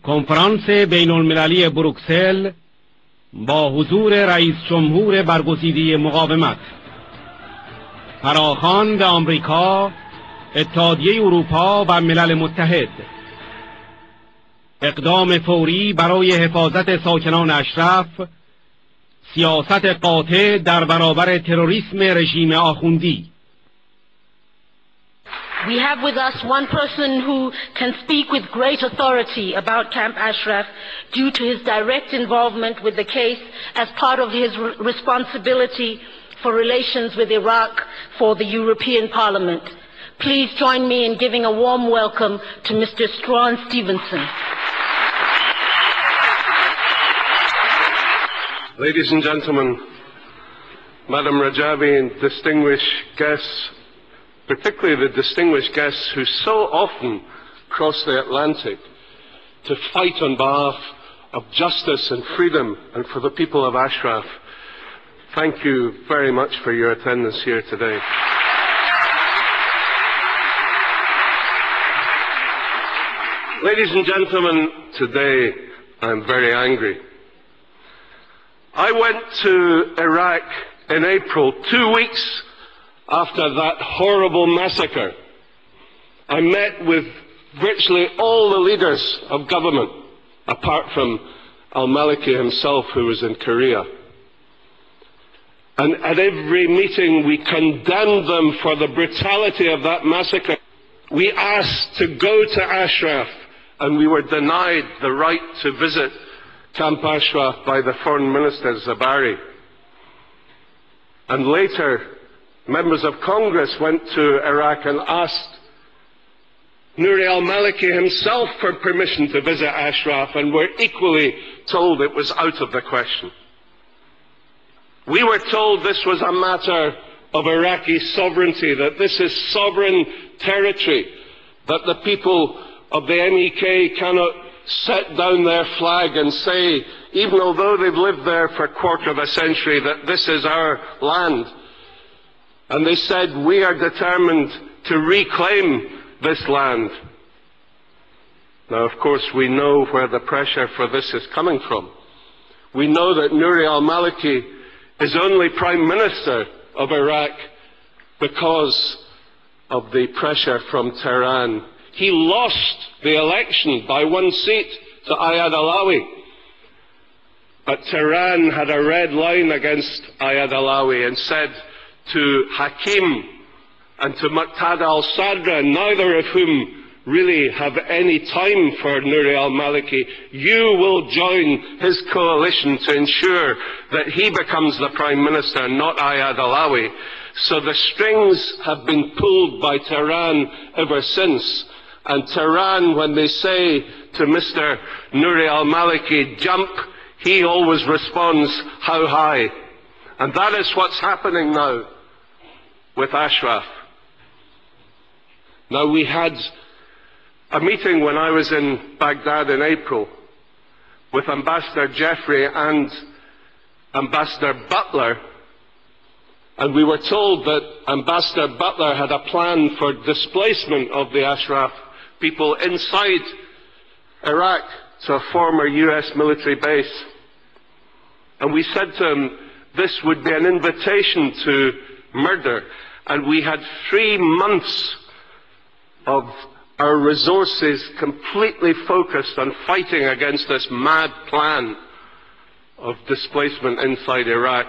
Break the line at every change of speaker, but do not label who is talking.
کنفرانس بین المللی بروکسل با حضور رئیس جمهور برگزیده مقاومت، فراخوان آمریکا، اتحادیه اروپا و ملل متحد، اقدام فوری برای حفاظت ساکنان اشرف، سیاست قاطع در برابر تروریسم رژیم آخوندی.
We have with us one person who can speak with great authority about Camp Ashraf due to his direct involvement with the case as part of his responsibility for relations with Iraq for the European Parliament. Please join me in giving a warm welcome to Mr. Estevensson.
Ladies and gentlemen, Madam Rajavi and distinguished guests, particularly the distinguished guests who so often cross the Atlantic to fight on behalf of justice and freedom and for the people of Ashraf, thank you very much for your attendance here today. Ladies and gentlemen, today I'm very angry. I went to Iraq in April, 2 weeks after that horrible massacre. I met with virtually all the leaders of government, apart from al-Maliki himself, who was in Korea. And at every meeting we condemned them for the brutality of that massacre. We asked to go to Ashraf, and we were denied the right to visit Camp Ashraf by the Foreign Minister Zabari. And later, members of Congress went to Iraq and asked Nouri al-Maliki himself for permission to visit Ashraf, and were equally told it was out of the question. We were told this was a matter of Iraqi sovereignty, that this is sovereign territory, that the people of the MEK cannot set down their flag and say, even although they've lived there for a quarter of a century, that this is our land. And they said, we are determined to reclaim this land. Now, of course, we know where the pressure for this is coming from. We know that Nouri al-Maliki is only Prime Minister of Iraq because of the pressure from Tehran. He lost the election by 1 seat to Ayad Alawi. But Tehran had a red line against Ayad Alawi and said to Hakim and to Muqtada al-Sadra, neither of whom really have any time for Nouri al-Maliki, you will join his coalition to ensure that he becomes the Prime Minister, not Ayad Alawi. So the strings have been pulled by Tehran ever since. And Tehran, when they say to Mr. Nouri al-Maliki, jump, he always responds, how high? And that is what's happening now with Ashraf. Now, we had a meeting when I was in Baghdad in April with Ambassador Jeffrey and Ambassador Butler, and we were told that Ambassador Butler had a plan for displacement of the Ashraf people inside Iraq to a former US military base. And we said to him, this would be an invitation to murder. And we had 3 months of our resources completely focused on fighting against this mad plan of displacement inside Iraq.